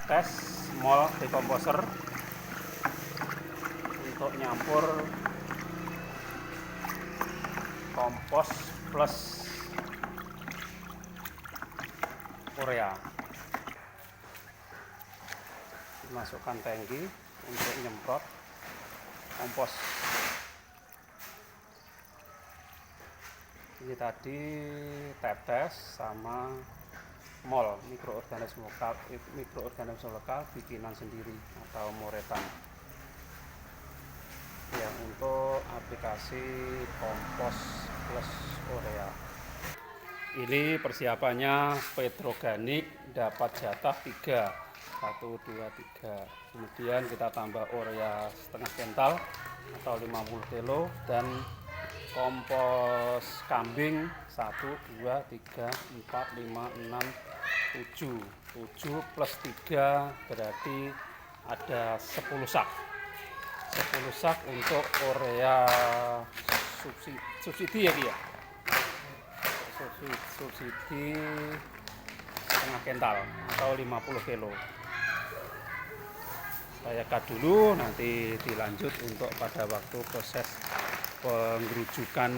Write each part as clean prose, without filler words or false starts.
tes mol decomposer untuk nyampur kompos plus urea. Dimasukkan tangki untuk nyemprot kompos. Ini tadi tetes sama mol mikroorganisme lokal bikinan sendiri atau moretan yang untuk aplikasi kompos plus urea. Ini persiapannya Petroganik dapat jatah 3, 1, 2, 3. Kemudian kita tambah urea setengah kental atau 50 kilo dan kompos kambing 1, 2, 3, 4, 5, 6, 7. 7 plus 3 berarti ada 10 sak. 10 sak untuk urea subsidi ya dia. Subsidi setengah kental atau 50 kilo. Saya cut dulu, nanti dilanjut untuk pada waktu proses penggerujukan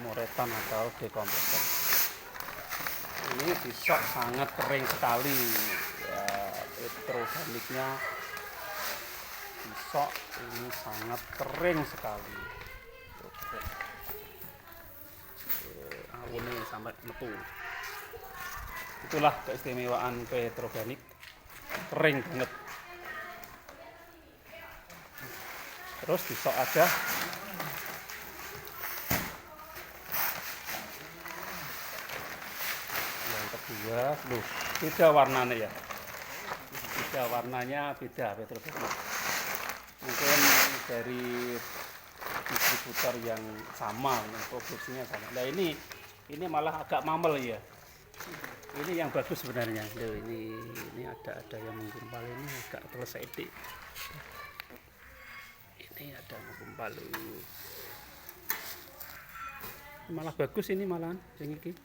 moretan atau dekomposer. Ini bisa sangat kering sekali ya, petroganiknya bisa ini sangat kering sekali. Ini sampai metu. Itulah keistimewaan Petroganik, kering banget. Terus disok aja. Yang kedua, loh, beda warnanya ya. Beda warnanya, beda Petroganik. Mungkin dari distributor yang sama, yang produksinya sama. Nah ini malah agak mamel ya. Ini yang bagus sebenarnya. Loh, ini ada yang menggumpal, ini agak tersedik. Ini ada menggumpal. Malah bagus ini malahan yang ini.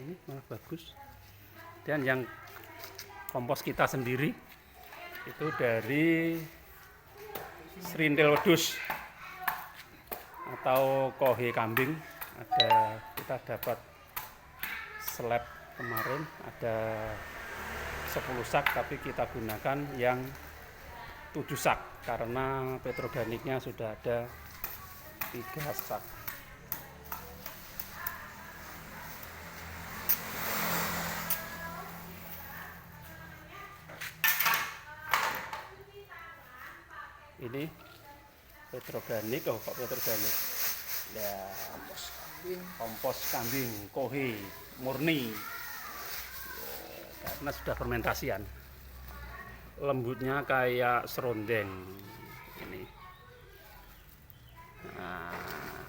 Ini malah bagus. Dan yang kompos kita sendiri itu dari serindel wedhus atau kohe kambing. Kita dapat slab kemarin ada 10 sak, tapi kita gunakan yang 7 sak karena Petroganiknya sudah ada 3 sak. Ini Petroganik, oh kok Petroganik ya, kompos kambing kohe murni ya, karena sudah fermentasian, lembutnya kayak serondeng ini. Nah,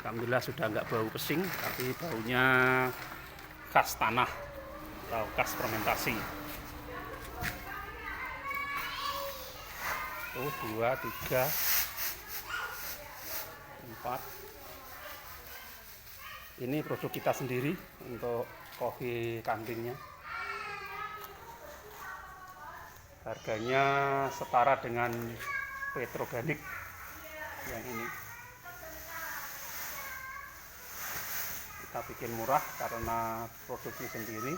alhamdulillah sudah nggak bau pesing, tapi baunya khas tanah atau khas fermentasi. 1, 2, 3, 4. Ini produk kita sendiri untuk kohe kambingnya. Harganya setara dengan Petroganik yang ini. Kita bikin murah karena produksi sendiri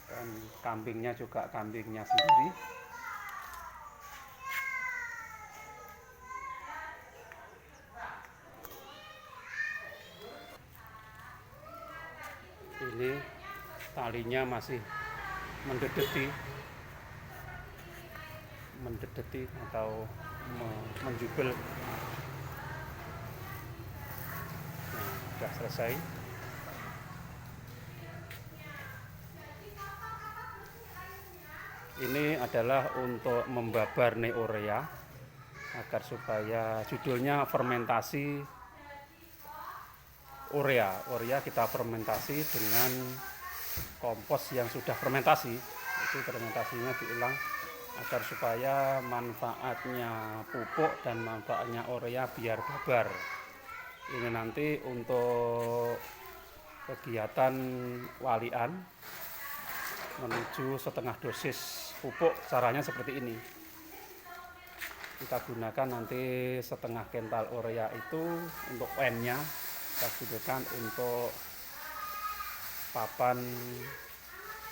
dan kambingnya juga kambingnya sendiri. Ini talinya masih mendedeti atau menjubel. Nah, sudah selesai. Ini adalah untuk membabar urea agar supaya judulnya fermentasi urea. Urea kita fermentasi dengan kompos yang sudah fermentasi. Itu fermentasinya diulang agar supaya manfaatnya pupuk dan manfaatnya urea biar babar. Ini nanti untuk kegiatan walian menuju setengah dosis pupuk. Caranya seperti ini. Kita gunakan nanti setengah kental urea itu untuk N-nya kita gunakan untuk papan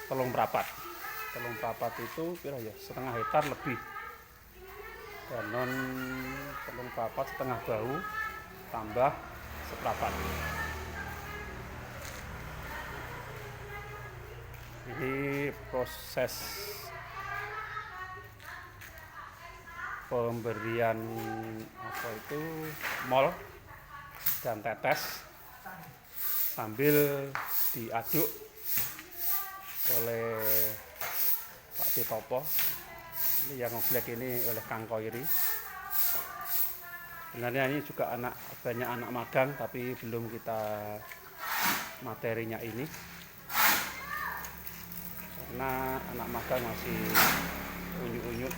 telung prapat. Telung prapat itu kira ya setengah hektar lebih. Danon telung prapat setengah bahu tambah seprapat. Ini proses pemberian apa itu mol dan tetes sambil diaduk oleh Pak Titopo. Ini yang ngeblek ini oleh Kang Koiri. Sebenarnya ini juga banyak anak magang tapi belum kita materinya ini karena anak magang masih unyuk-unyuk.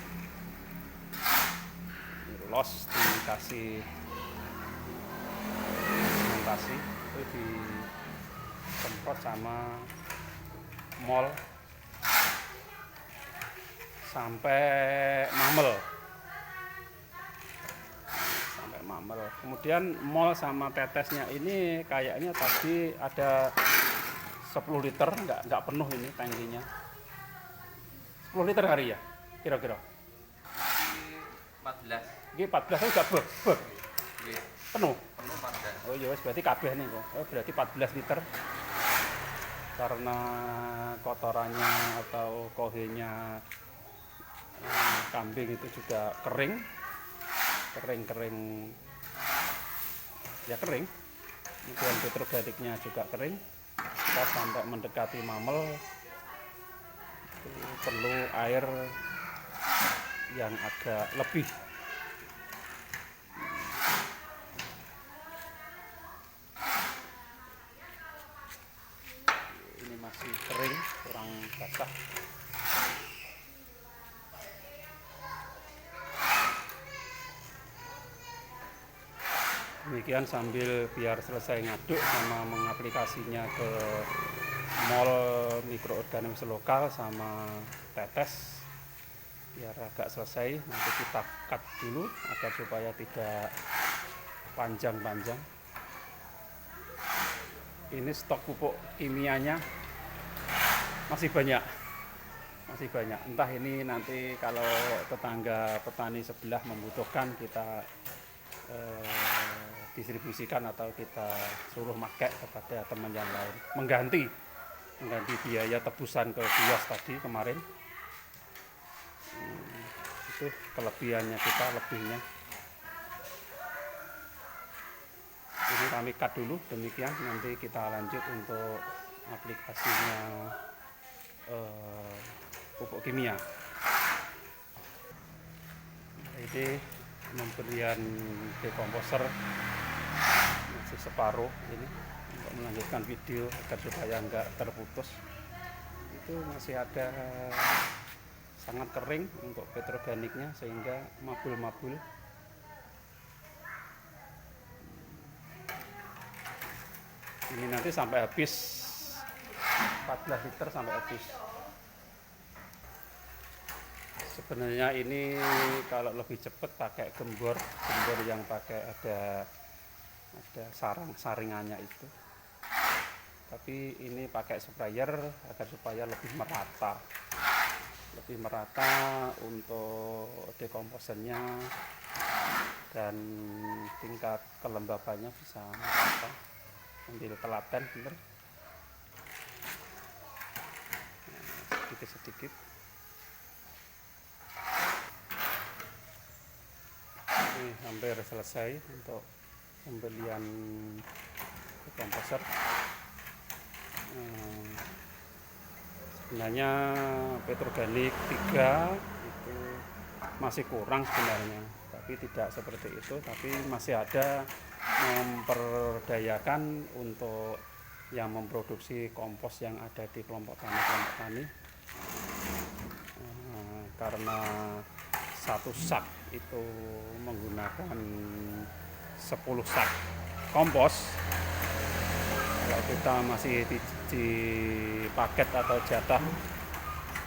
Los dikasih fermentasi itu disemprot sama mol sampai mamel. Kemudian mol sama tetesnya ini kayaknya tadi ada 10 liter, nggak penuh ini tangkinya. 10 liter hari ya kira-kira 14. Ini 14 itu gak penuh. 14. Oh iya, berarti kabeh nih kok. Oh, berarti 14 liter. Karena kotorannya atau kohenya kambing itu juga kering. Ya kering. Kemudian petroganiknya juga kering. Kita sampai mendekati mamel itu perlu air yang agak lebih. Ini masih kering, kurang basah. Demikian sambil biar selesai ngaduk sama mengaplikasinya ke mol mikroorganisme lokal sama tetes biar agak selesai, nanti kita cut dulu agar supaya tidak panjang-panjang. Ini stok pupuk kimianya masih banyak, entah ini nanti kalau tetangga petani sebelah membutuhkan kita distribusikan atau kita suruh pakai kepada teman yang lain, mengganti biaya tebusan ke bias tadi kemarin. Itu kelebihannya kita, lebihnya. Ini kami cut dulu, demikian nanti kita lanjut untuk aplikasinya pupuk kimia. Ini pemberian dekomposer masih separuh ini untuk melanjutkan video agar supaya enggak terputus. Itu masih ada sangat kering untuk petroganiknya sehingga mabul-mabul. Ini nanti sampai habis 14 liter sampai habis. Sebenarnya ini kalau lebih cepat pakai gembor yang pakai ada saringannya itu. Tapi ini pakai sprayer agar supaya lebih merata untuk dekomposernya dan tingkat kelembabannya bisa merata. Ambil telaten bener. Sedikit-sedikit. Ini hampir selesai untuk pembelian komposer. Sebenarnya petroganik 3 itu masih kurang sebenarnya, tapi tidak seperti itu, tapi masih ada memperdayakan untuk yang memproduksi kompos yang ada di kelompok tani karena satu sak itu menggunakan 10 sak kompos, Kalau kita masih di paket atau jatah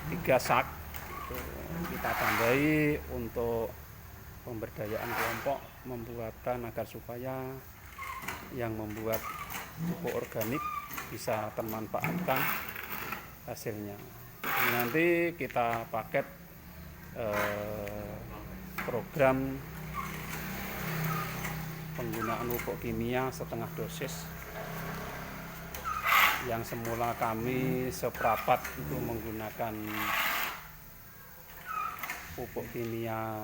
3 sak, itu kita tambahi untuk pemberdayaan kelompok, membuatkan agar supaya yang membuat pupuk organik bisa termanfaatkan hasilnya. Ini nanti kita paket program penggunaan pupuk kimia setengah dosis, yang semula kami seprapat itu menggunakan pupuk kimia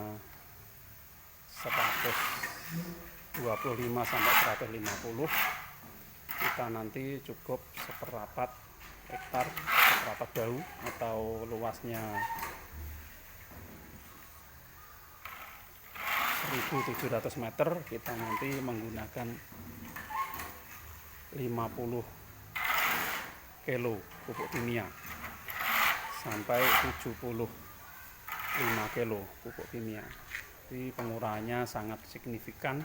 125 sampai 150, kita nanti cukup seperapat hektar, seperapat daun atau luasnya 1.700 meter, kita nanti menggunakan 50 kilo pupuk kimia sampai 75 kilo pupuk kimia. Jadi pengurangannya sangat signifikan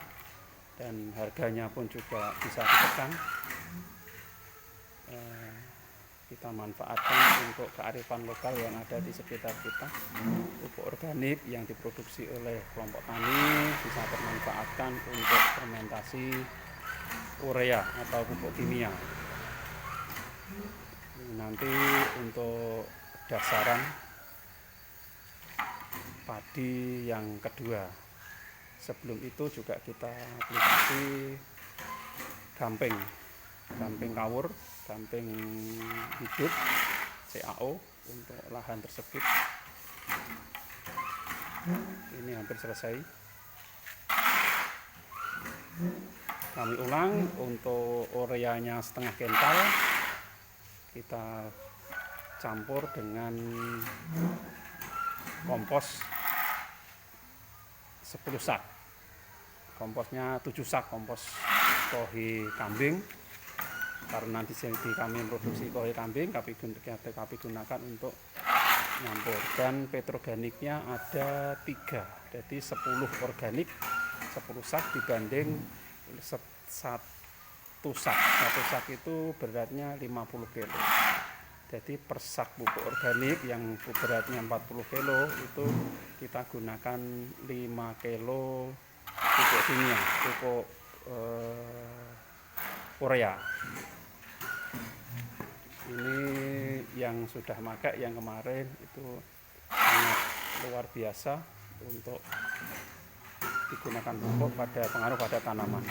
dan harganya pun juga bisa ditekan. Kita manfaatkan untuk kearifan lokal yang ada di sekitar kita. Pupuk organik yang diproduksi oleh kelompok tani bisa bermanfaatkan untuk fermentasi urea atau pupuk kimia. Nanti untuk dasaran padi yang kedua, sebelum itu juga kita aplikasi gamping kawur, gamping hidup CAO untuk lahan tersebut. Ini hampir selesai. Kami ulang, untuk ureanya setengah kental kita campur dengan kompos 10 sak. Komposnya 7 sak kompos kohi kambing, karena nanti kami produksi kohi kambing, kami gunakan untuk nyampur. Dan petroganiknya ada 3, jadi 10 organik 10 sak dibanding 1 sak. 1 sak itu beratnya 50 kilo. Jadi per sak pupuk organik yang beratnya 40 kilo itu kita gunakan 5 kilo pupuk kimia, pupuk urea. Ini yang sudah pakai yang kemarin itu sangat luar biasa untuk digunakan pupuk pada pengaruh pada tanaman.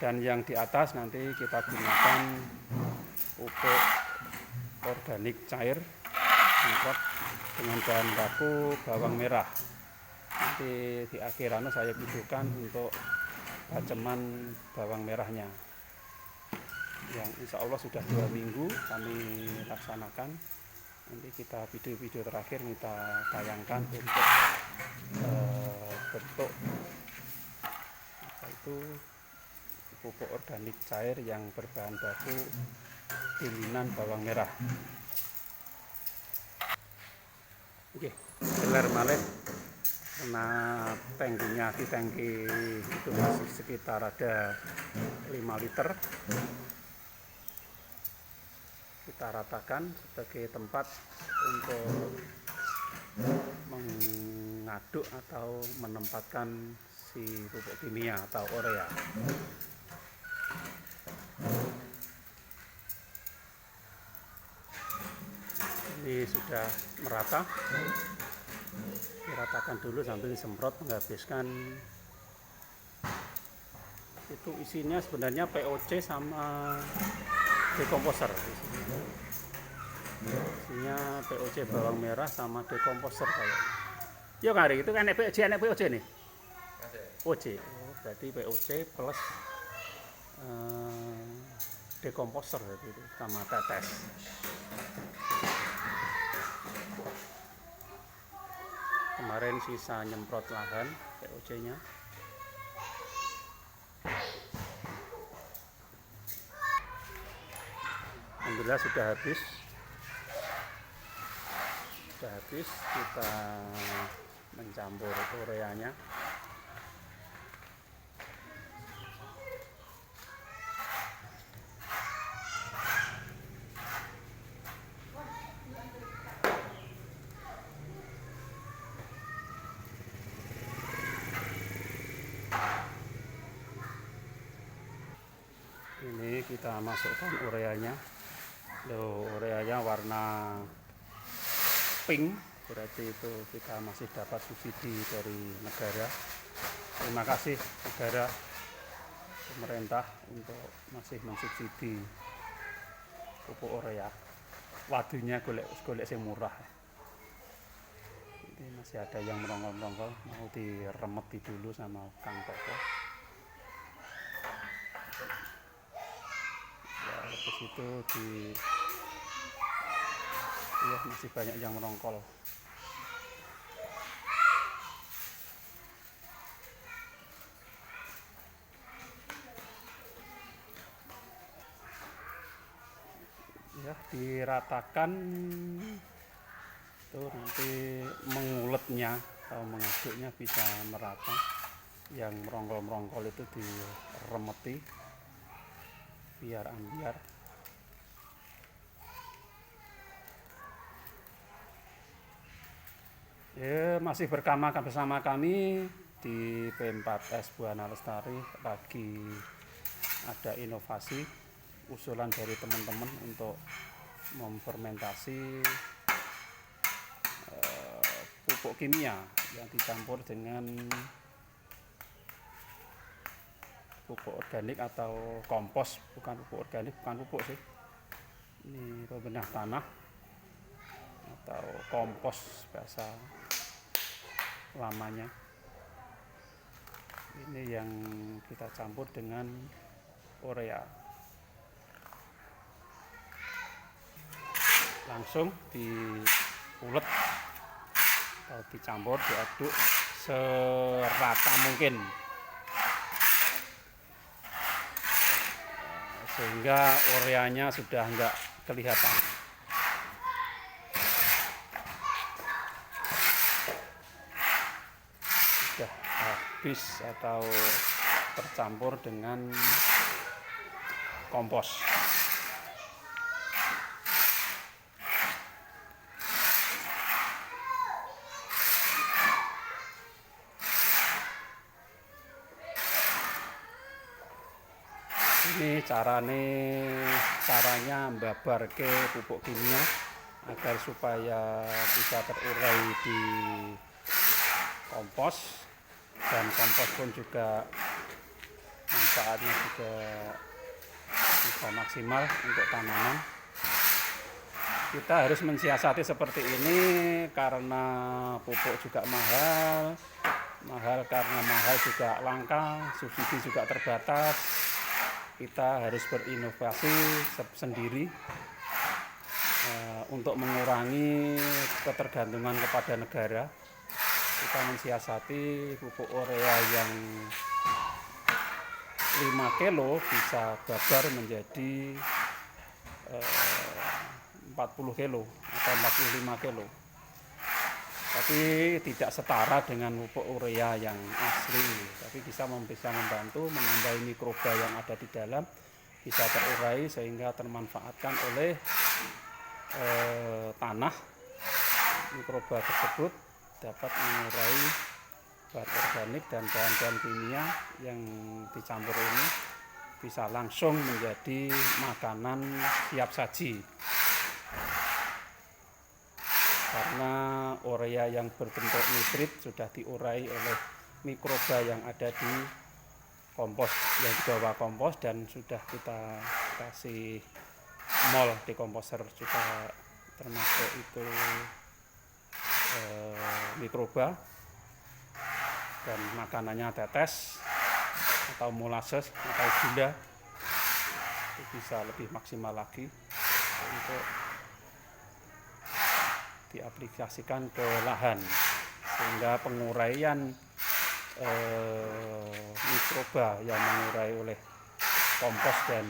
Dan yang di atas nanti kita gunakan pupuk organik cair semprot dengan bahan baku bawang merah. Nanti di akhirannya saya videokan untuk baceman bawang merahnya, yang insya Allah sudah 2 minggu kami laksanakan. Nanti kita video-video terakhir kita tayangkan untuk bentuk apa itu pupuk organik cair yang berbahan baku dominan bawang merah. Oke, gelar malih karena tangkinya di tangki itu masih sekitar ada 5 liter. Kita ratakan sebagai tempat untuk mengaduk atau menempatkan si pupuk kimia atau urea. Ini sudah merata, diratakan dulu sambil disemprot, menghabiskan itu isinya sebenarnya POC sama dekomposer. Isinya POC bawang merah sama dekomposer kayak. Yo kari itu kan POC nih. POC. Oh, berarti POC plus dekomposer itu sama tetes. Kemarin sisa nyemprot lahan POC-nya. Alhamdulillah sudah habis. Kita mencampur ureanya. kita masukkan ureanya. Ureanya warna pink, berarti itu kita masih dapat subsidi dari negara. Terima kasih negara, pemerintah untuk masih mensubsidi pupuk urea. Wadunya golek sing murah. Ini masih ada yang merongkol-merongkol, mau diremeti dulu sama Kang Toko. Ya, habis itu ya masih banyak yang merongkol. Ya, diratakan tuh, nanti menguletnya atau mengaduknya bisa merata. Yang merongkol-merongkol itu diremeti biar ambiar. Ya, masih bersama kami di P4S Buana Lestari. Lagi ada inovasi usulan dari teman-teman untuk memfermentasi pupuk kimia yang dicampur dengan pupuk organik atau kompos. Bukan pupuk organik, bukan pupuk sih, ini pembenah tanah atau kompos bahasa lamanya. Ini yang kita campur dengan urea. Langsung diulet atau dicampur, diaduk serata mungkin sehingga ureanya sudah enggak kelihatan. Sudah habis atau tercampur dengan kompos. Ini caranya mbabarke pupuk kimia agar supaya bisa terurai di kompos, dan kompos pun juga manfaatnya juga bisa maksimal untuk tanaman. Kita harus mensiasati seperti ini karena pupuk juga mahal karena mahal juga langka, subsidi juga terbatas. Kita harus berinovasi sendiri untuk mengurangi ketergantungan kepada negara. Kita mensiasati pupuk urea yang 5 kilo bisa babar menjadi 40 kilo atau 45 kilo. Tapi tidak setara dengan pupuk urea yang asli, tapi bisa membantu menambah mikroba yang ada di dalam, bisa terurai sehingga termanfaatkan oleh tanah. Mikroba tersebut dapat mengurai bahan organik dan bahan-bahan kimia yang dicampur ini, bisa langsung menjadi makanan siap saji. Karena urea yang berbentuk nitrit sudah diurai oleh mikroba yang ada di kompos, yang dibawa kompos, dan sudah kita kasih mol dekomposer juga termasuk itu mikroba, dan makanannya tetes atau molasses atau gula, itu bisa lebih maksimal lagi untuk diaplikasikan ke lahan, sehingga penguraian mikroba yang mengurai oleh kompos dan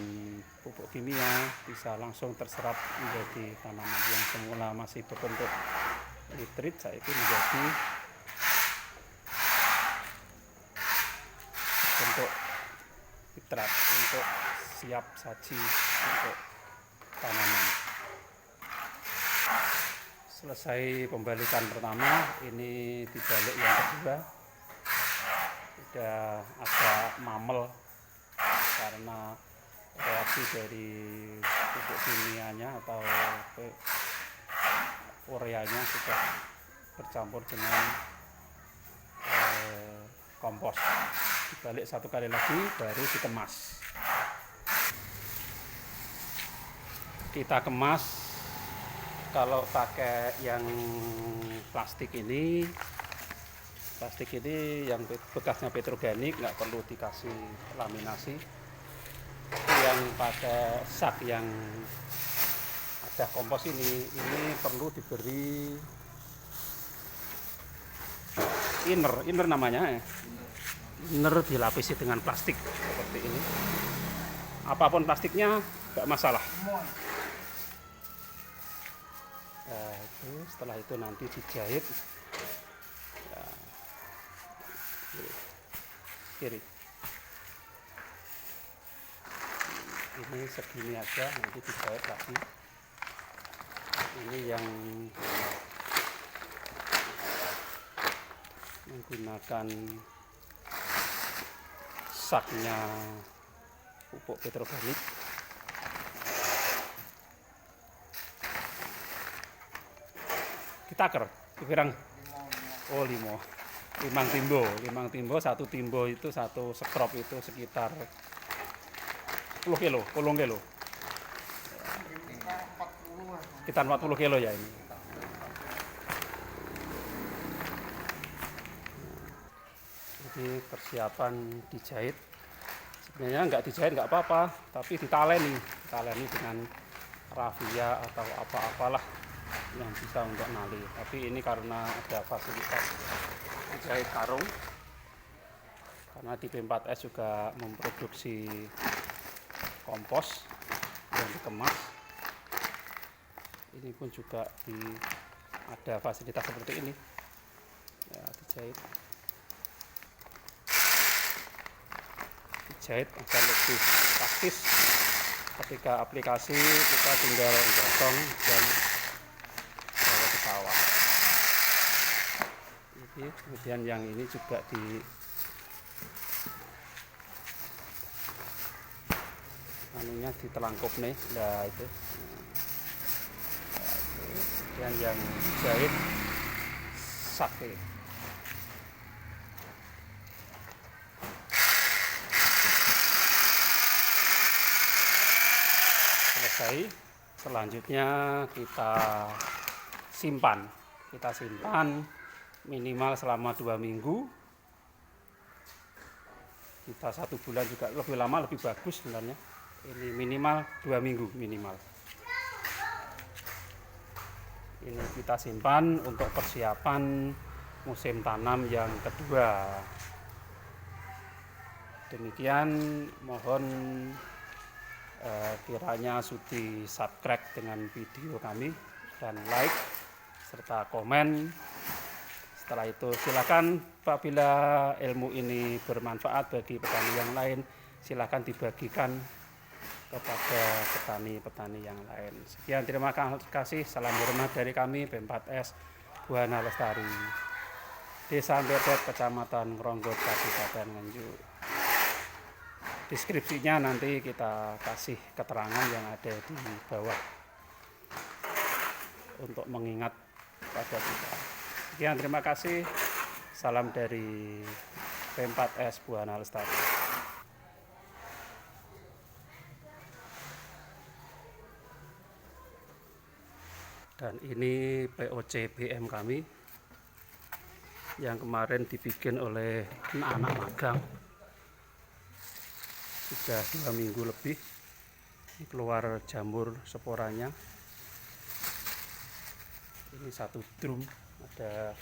pupuk kimia bisa langsung terserap menjadi tanaman yang semula masih berbentuk nitrit, saat itu menjadi bentuk nitrat untuk siap saji untuk tanaman. Selesai pembalikan pertama, ini dibalik yang kedua. Sudah agak mamel karena reaksi dari pupuk kimianya atau ureanya sudah bercampur dengan kompos. Dibalik satu kali lagi baru dikemas. Kita kemas kalau pakai yang plastik ini yang bekasnya petrogenik, nggak perlu dikasih laminasi. Yang pakai sak yang ada kompos ini perlu diberi inner namanya ya. Inner dilapisi dengan plastik seperti ini. Apapun plastiknya nggak masalah. Nah, setelah itu nanti dijahit ya, kiri. Ini segini aja, nanti dijahit lagi. Ini yang menggunakan saknya pupuk petrogenik. Ditaker, pirang? Oh, 5 timbo, satu timbo itu satu sekrop itu sekitar 10 kilo. Sekitar 40 kilo ya ini. Jadi persiapan dijahit. Sebenarnya nggak dijahit nggak apa-apa, tapi ditaleni dengan rafia atau apa-apalah yang bisa untuk nali. Tapi ini karena ada fasilitas jahit karung, karena di P4S juga memproduksi kompos yang dikemas. Ini pun juga ada fasilitas seperti ini ya, dijahit agar lebih praktis. Ketika aplikasi kita tinggal gotong dan bawa ke sawah. Kemudian yang ini juga anunya ditelangkup nih, nah itu. Kemudian yang jahit sake. Selesai. Selanjutnya kita simpan minimal selama 2 minggu. Kita 1 bulan juga lebih lama lebih bagus sebenarnya. Ini minimal 2 minggu minimal. Ini kita simpan untuk persiapan musim tanam yang kedua. Demikian, mohon kiranya sudi subscribe dengan video kami dan like serta komen. Setelah itu silakan apabila ilmu ini bermanfaat bagi petani yang lain, silakan dibagikan kepada petani-petani yang lain. Sekian, terima kasih. Salam hormat dari kami P4S Buana Lestari, Desa Bedet, Kecamatan Ngronggot, Kabupaten Nganjuk. Deskripsinya nanti kita kasih keterangan yang ada di bawah untuk mengingat pada kita. Sekian, terima kasih. Salam dari P4S Buana Lestari. Dan ini POC BM kami yang kemarin dibikin oleh anak-anak magang. Sudah 2 minggu lebih. Ini keluar jamur sporanya. Ini 1 drum, ada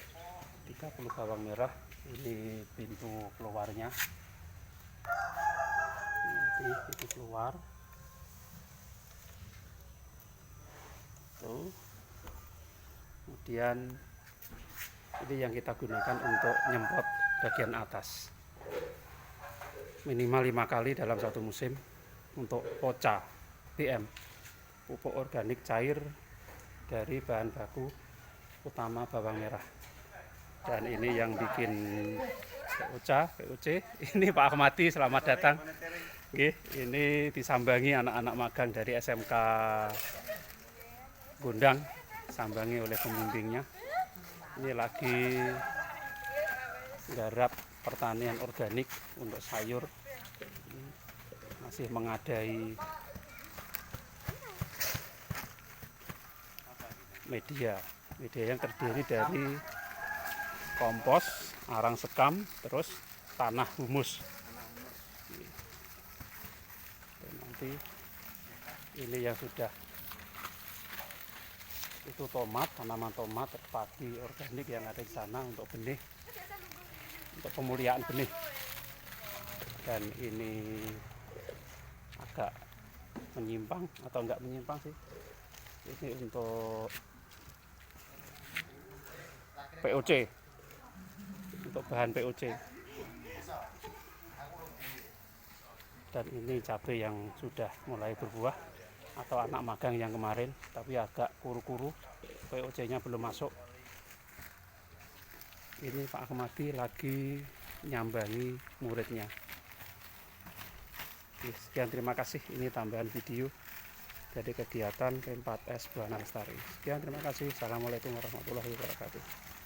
30 bawang merah. Ini pintu keluarnya. Nanti itu keluar. Tuh. Kemudian ini yang kita gunakan untuk nyemprot bagian atas. Minimal 5 kali dalam 1 musim untuk POCA BM, pupuk organik cair dari bahan baku utama bawang merah. Dan ini yang bikin POC ini Pak Ahmadi, selamat datang. Oke, ini disambangi anak-anak magang dari SMK Gondang, sambangi oleh pembimbingnya. Ini lagi garap pertanian organik untuk sayur, masih mengadai media yang terdiri dari kompos, arang sekam, terus tanah humus. Dan nanti ini yang sudah itu tomat, tanaman tomat padi organik yang ada di sana untuk benih, untuk pemuliaan benih. Dan ini agak menyimpang atau enggak menyimpang sih, ini untuk POC, untuk bahan POC. Dan ini cabai yang sudah mulai berbuah atau anak magang yang kemarin, tapi agak kuru-kuru, POC-nya belum masuk. Ini Pak Ahmadi lagi nyambangi muridnya. Oke, sekian, terima kasih. Ini tambahan video dari kegiatan P4S Buana Lestari. Sekian, terima kasih. Assalamualaikum warahmatullahi wabarakatuh.